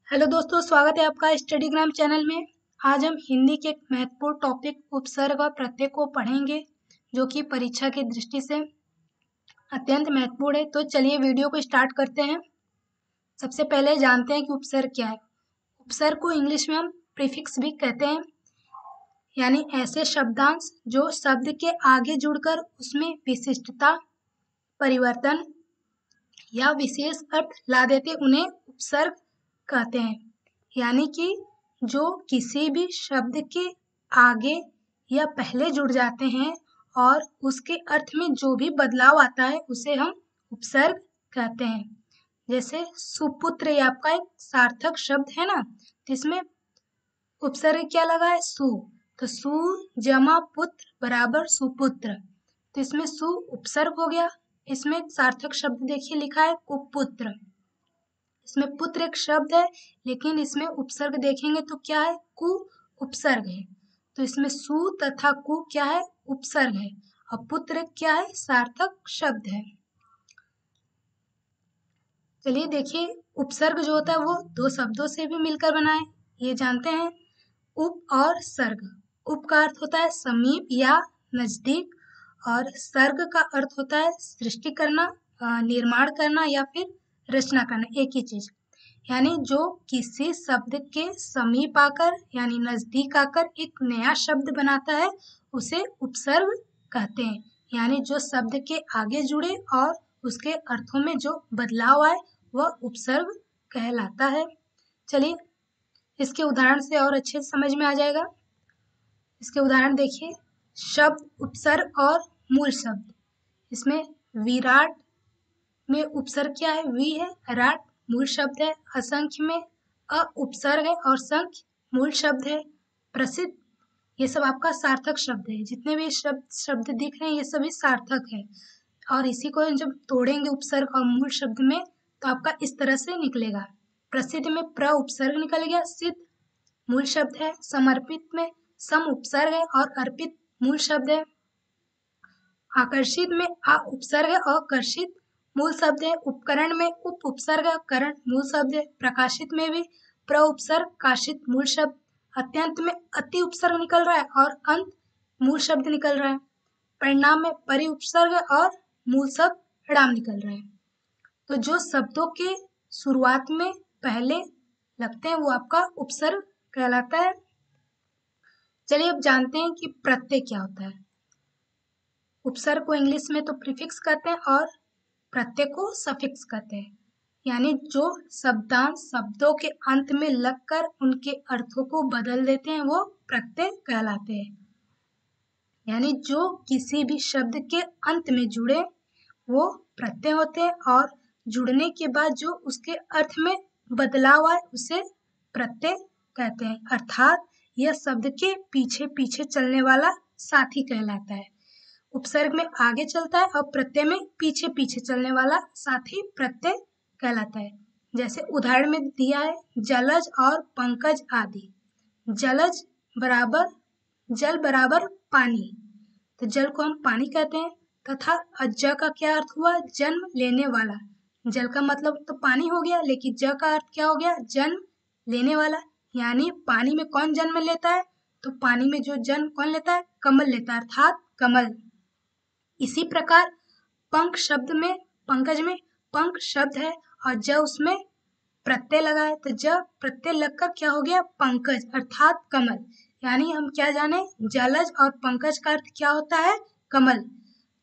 Hello दोस्तों, स्वागत है आपका स्टडीग्राम चैनल में। आज हम हिंदी के एक महत्वपूर्ण टॉपिक उपसर्ग और प्रत्यय को पढ़ेंगे, जो कि परीक्षा की दृष्टि से अत्यंत महत्वपूर्ण है। तो चलिए वीडियो को स्टार्ट करते हैं। सबसे पहले जानते हैं कि उपसर्ग क्या है। उपसर्ग को इंग्लिश में हम प्रीफिक्स भी कहते हैं, यानी ऐसे शब्दांश जो शब्द के आगे जुड़कर उसमें विशिष्टता, परिवर्तन या विशेष अर्थ ला देते, उन्हें उपसर्ग कहते हैं। यानी कि जो किसी भी शब्द के आगे या पहले जुड़ जाते हैं और उसके अर्थ में जो भी बदलाव आता है उसे हम उपसर्ग कहते हैं। जैसे सुपुत्र, ये आपका एक सार्थक शब्द है ना, तो इसमें उपसर्ग क्या लगा है? सु। तो सु जमा पुत्र बराबर सुपुत्र, तो इसमें सु उपसर्ग हो गया। इसमें एक सार्थक शब्द देखिए लिखा है कुपुत्र। इसमें पुत्र एक शब्द है, लेकिन इसमें उपसर्ग देखेंगे तो क्या है? कु उपसर्ग है। तो इसमें सु तथा कु क्या है? उपसर्ग है। और पुत्र क्या है? सार्थक शब्द है। चलिए देखिए, उपसर्ग जो होता है वो दो शब्दों से भी मिलकर बना है, ये जानते हैं। उप और सर्ग। उप का अर्थ होता है समीप या नजदीक, और सर्ग का अर्थ होता है सृष्टि करना, निर्माण करना या फिर रचना करना, एक ही चीज। यानी जो किसी शब्द के समीप आकर यानी नजदीक आकर एक नया शब्द बनाता है उसे उपसर्ग कहते हैं। यानी जो शब्द के आगे जुड़े और उसके अर्थों में जो बदलाव आए वह उपसर्ग कहलाता है। चलिए इसके उदाहरण से और अच्छे से समझ में आ जाएगा। इसके उदाहरण देखिए। शब्द उपसर्ग और मूल शब्द। इसमें विराट में उपसर्ग क्या है? वी है। राट मूल शब्द है। असंख्य में अ उपसर्ग है और संख्य मूल शब्द है। प्रसिद्ध, ये सब आपका सार्थक शब्द है। जितने भी शब्द दिख रहे हैं ये सभी सार्थक है। और इसी को जब तोड़ेंगे उपसर्ग और मूल शब्द में तो आपका इस तरह से निकलेगा। प्रसिद्ध में प्र उपसर्ग निकल गया, सिद्ध मूल शब्द है। समर्पित में सम उपसर्ग है और अर्पित मूल शब्द है। आकर्षित में आ उपसर्ग है और कर्षित मूल शब्द है। उपकरण में उप उपसर्ग है, करण मूल शब्द है। प्रकाशित में भी प्र उपसर्ग, काशित मूल शब्द। अत्यंत में अति उपसर्ग निकल रहा है और अंत मूल शब्द निकल रहा है। परिणाम में परि उपसर्ग है और मूल शब्द णाम निकल रहा है। तो जो शब्दों के शुरुआत में पहले लगते हैं वो आपका उपसर्ग कहलाता है। चलिए अब जानते हैं कि प्रत्यय क्या होता है। उपसर्ग को इंग्लिश में तो प्रीफिक्स कहते हैं और प्रत्यय को सफिक्स कहते हैं। यानी जो शब्दांश शब्दों के अंत में लगकर उनके अर्थों को बदल देते हैं वो प्रत्यय कहलाते हैं। यानी जो किसी भी शब्द के अंत में जुड़े वो प्रत्यय होते हैं, और जुड़ने के बाद जो उसके अर्थ में बदलाव आए उसे प्रत्यय कहते हैं। अर्थात यह शब्द के पीछे पीछे चलने वाला साथी कहलाता है। उपसर्ग में आगे चलता है और प्रत्यय में पीछे पीछे चलने वाला साथी प्रत्यय कहलाता है। जैसे उदाहरण में दिया है जलज और पंकज आदि। जलज बराबर जल बराबर पानी, तो जल को हम पानी कहते हैं। तथा ज का क्या अर्थ हुआ? जन्म लेने वाला। जल का मतलब तो पानी हो गया, लेकिन ज का अर्थ क्या हो गया? जन्म लेने वाला। यानी पानी में कौन जन्म लेता है? तो पानी में जो जन्म कौन लेता है? कमल लेता है, अर्थात कमल। इसी प्रकार पंख शब्द में, पंकज में पंख शब्द है और ज उसमें प्रत्यय लगा है, तो ज प्रत्यय लगकर क्या हो गया? पंकज, अर्थात कमल। यानी हम क्या जाने? जलज और पंकज का अर्थ क्या होता है? कमल।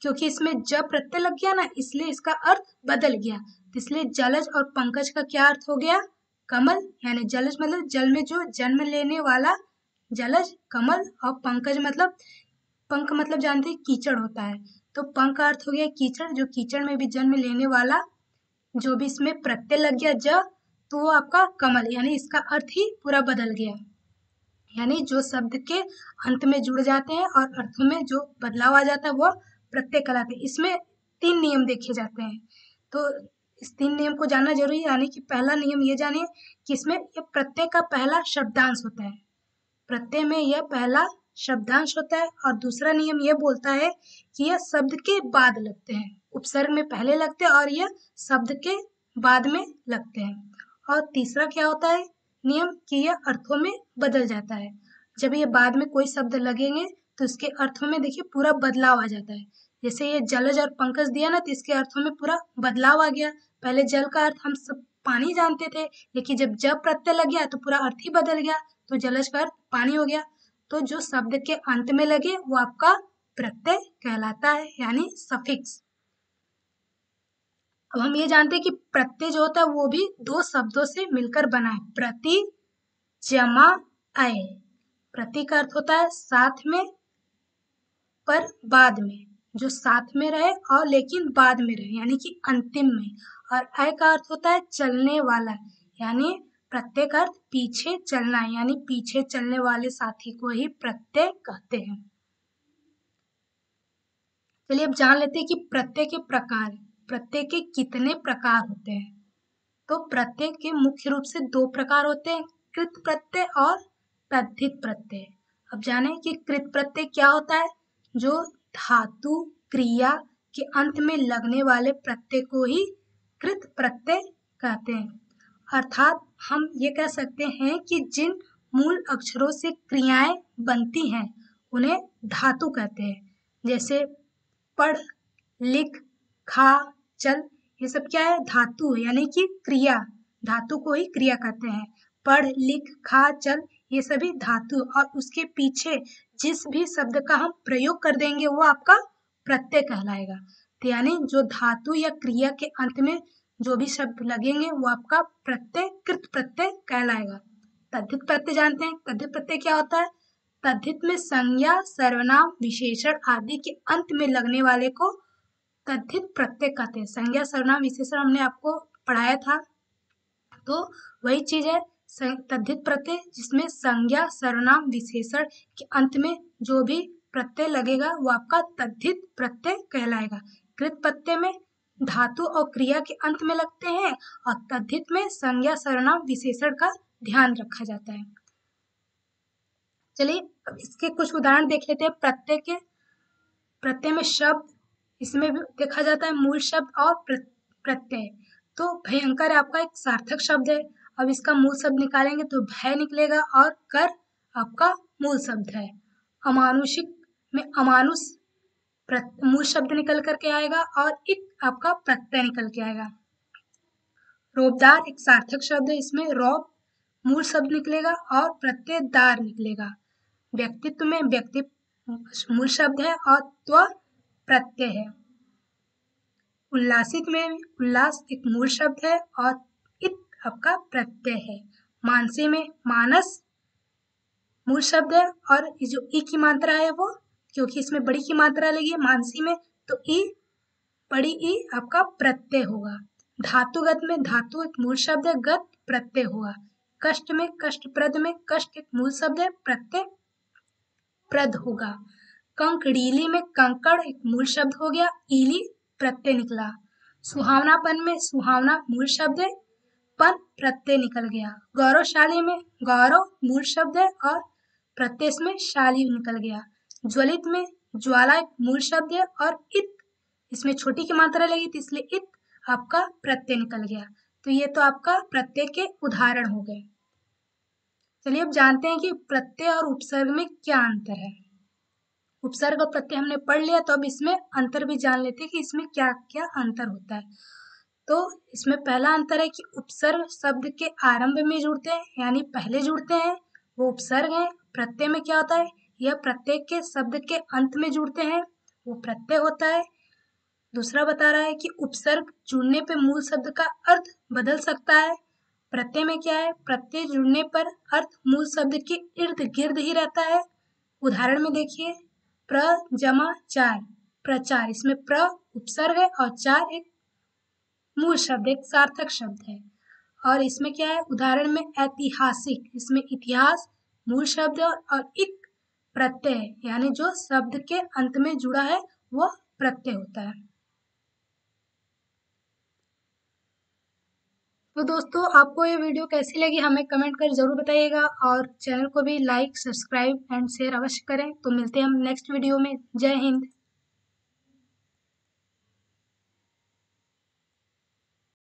क्योंकि इसमें ज प्रत्यय लग गया ना, इसलिए इसका अर्थ बदल गया। इसलिए जलज और पंकज का क्या अर्थ हो गया? कमल। यानी जलज मतलब जल में जो जन्म लेने वाला जलज, कमल। और पंकज मतलब, पंख मतलब जानते हैं कीचड़ होता है, तो पंख का अर्थ हो गया कीचड़, जो कीचड़ में भी जन्म लेने वाला। जो भी इसमें प्रत्यय लग गया ज, तो वो आपका कमल, यानी इसका अर्थ ही पूरा बदल गया। यानी जो शब्द के अंत में जुड़ जाते हैं और अर्थों में जो बदलाव आ जाता है वो प्रत्यय कहलाते हैं। इसमें 3 नियम देखे जाते हैं, तो इस 3 नियम को जानना जरूरी है। यानी कि पहला नियम ये जानिए कि इसमें ये प्रत्यय का पहला शब्दांश होता है। प्रत्यय में यह पहला शब्दांश होता है। और दूसरा नियम यह बोलता है कि यह शब्द के बाद लगते हैं। उपसर्ग में पहले लगते हैं और यह शब्द के बाद में लगते हैं। और तीसरा क्या होता है नियम कि यह अर्थों में बदल जाता है। जब ये बाद में कोई शब्द लगेंगे तो इसके अर्थों में देखिए पूरा बदलाव आ जाता है। जैसे ये जलज और पंकज दिया ना, तो इसके अर्थों में पूरा बदलाव आ गया। पहले जल का अर्थ हम सब पानी जानते थे, लेकिन जब प्रत्यय लग गया तो पूरा अर्थ ही बदल गया, तो जलज का अर्थ पानी हो गया। तो जो शब्द के अंत में लगे वो आपका प्रत्यय कहलाता है, यानी सफिक्स। अब हम ये जानते हैं कि प्रत्यय जो होता है वो भी दो शब्दों से मिलकर बना है, प्रति जमा अय। प्रति का अर्थ होता है साथ में पर बाद में, जो साथ में रहे और लेकिन बाद में रहे, यानी कि अंतिम में। और अय का अर्थ होता है चलने वाला, यानी प्रत्यय का अर्थ पीछे चलना, यानी पीछे चलने वाले साथी को ही प्रत्यय कहते हैं। चलिए अब जान लेते हैं कि प्रत्यय के प्रकार, प्रत्यय के कितने प्रकार होते हैं। तो प्रत्यय के मुख्य रूप से दो प्रकार होते हैं, कृत प्रत्यय और तद्धित प्रत्यय। अब जाने कि कृत प्रत्यय क्या होता है। जो धातु क्रिया के अंत में लगने वाले प्रत्यय को ही कृत प्रत्यय कहते हैं। अर्थात हम ये कह सकते हैं कि जिन मूल अक्षरों से क्रियाएं बनती हैं उन्हें धातु कहते हैं। जैसे पढ़, लिख, खा, चल, ये सब क्या है धातु, यानी कि क्रिया, धातु को ही क्रिया कहते हैं। पढ़, लिख, खा, चल, ये सभी धातु, और उसके पीछे जिस भी शब्द का हम प्रयोग कर देंगे वो आपका प्रत्यय कहलाएगा। तो यानी जो धातु या क्रिया के अंत में जो भी शब्द लगेंगे वो आपका प्रत्यय कृत प्रत्यय कहलाएगा। तद्धित प्रत्यय जानते हैं, तद्धित प्रत्यय क्या होता है। तद्धित में संज्ञा, सर्वनाम, विशेषण आदि के अंत में लगने वाले को तद्धित प्रत्यय कहते हैं। संज्ञा, सर्वनाम, विशेषण हमने आपको पढ़ाया था, तो वही चीज है तद्धित प्रत्यय, जिसमें संज्ञा, सर्वनाम, विशेषण के अंत में जो भी प्रत्यय लगेगा वो आपका तद्धित प्रत्यय कहलाएगा। कृत प्रत्यय में धातु और क्रिया के अंत में लगते हैं और तद्धित में संज्ञा, सर्वनाम, विशेषण का ध्यान रखा जाता है। चलिए अब इसके कुछ उदाहरण देख लेते हैं। प्रत्यय के, प्रत्यय में शब्द, इसमें भी देखा जाता है मूल शब्द और प्रत्यय। तो भयंकर आपका एक सार्थक शब्द है। अब इसका मूल शब्द निकालेंगे तो भय निकलेगा और कर आपका मूल शब्द है। अमानुषिक में अमानुष मूल शब्द निकल करके आएगा और इक आपका प्रत्यय निकल के आएगा। रौबदार एक सार्थक शब्द है, इसमें रौब मूल शब्द निकलेगा और प्रत्यय दार निकलेगा। व्यक्तित्व में व्यक्ति मूल शब्द है और त्व प्रत्यय है। उल्लासित में उल्लास एक मूल शब्द है और इत आपका प्रत्यय है। मानसी में मानस मूल शब्द है और जो ई की मात्रा है वो, क्योंकि इसमें बड़ी की मात्रा लगी है मानसी में, तो ई बड़ी ई आपका प्रत्यय होगा। धातुगत में धातु एक मूल शब्द है, गत प्रत्यय होगा। कष्ट में कष्टप्रद में कष्ट एक मूल शब्द है, प्रत्यय प्रद होगा। कंकड़ीली में कंकड़ एक मूल शब्द हो गया, ईली प्रत्यय निकला। सुहावनापन में सुहावना मूल शब्द है, पन प्रत्यय निकल गया। गौरवशाली में गौरव मूल शब्द है और प्रत्यय में शाली निकल गया। ज्वलित में ज्वाला एक मूल शब्द है और इत इसमें छोटी की मात्रा लगी तो इसलिए इत आपका प्रत्यय निकल गया। तो ये तो आपका प्रत्यय के उदाहरण हो गए। चलिए अब जानते हैं कि प्रत्यय और उपसर्ग में क्या अंतर है। उपसर्ग और प्रत्यय हमने पढ़ लिया, तो अब इसमें अंतर भी जान लेते हैं कि इसमें क्या क्या अंतर होता है। तो इसमें पहला अंतर है कि उपसर्ग शब्द के आरंभ में जुड़ते हैं, यानी पहले जुड़ते हैं, वो उपसर्ग है। प्रत्यय में क्या होता है, यह प्रत्यय के शब्द के अंत में जुड़ते हैं, वो प्रत्यय होता है। दूसरा बता रहा है कि उपसर्ग जुड़ने पे मूल शब्द का अर्थ बदल सकता है। प्रत्यय में क्या है, प्रत्यय जुड़ने पर अर्थ मूल शब्द के इर्द गिर्द ही रहता है। उदाहरण में देखिए, प्र जमा चार, प्रचार, इसमें प्र उपसर्ग है और चार एक मूल शब्द, एक सार्थक शब्द है। और इसमें क्या है, उदाहरण में ऐतिहासिक, इसमें इतिहास मूल शब्द है और इक प्रत्यय है, यानी जो शब्द के अंत में जुड़ा है वो प्रत्यय होता है। तो दोस्तों आपको ये वीडियो कैसी लगी हमें कमेंट कर जरूर बताइएगा और चैनल को भी लाइक, सब्सक्राइब एंड शेयर अवश्य करें। तो मिलते हैं हम नेक्स्ट वीडियो में। जय हिंद।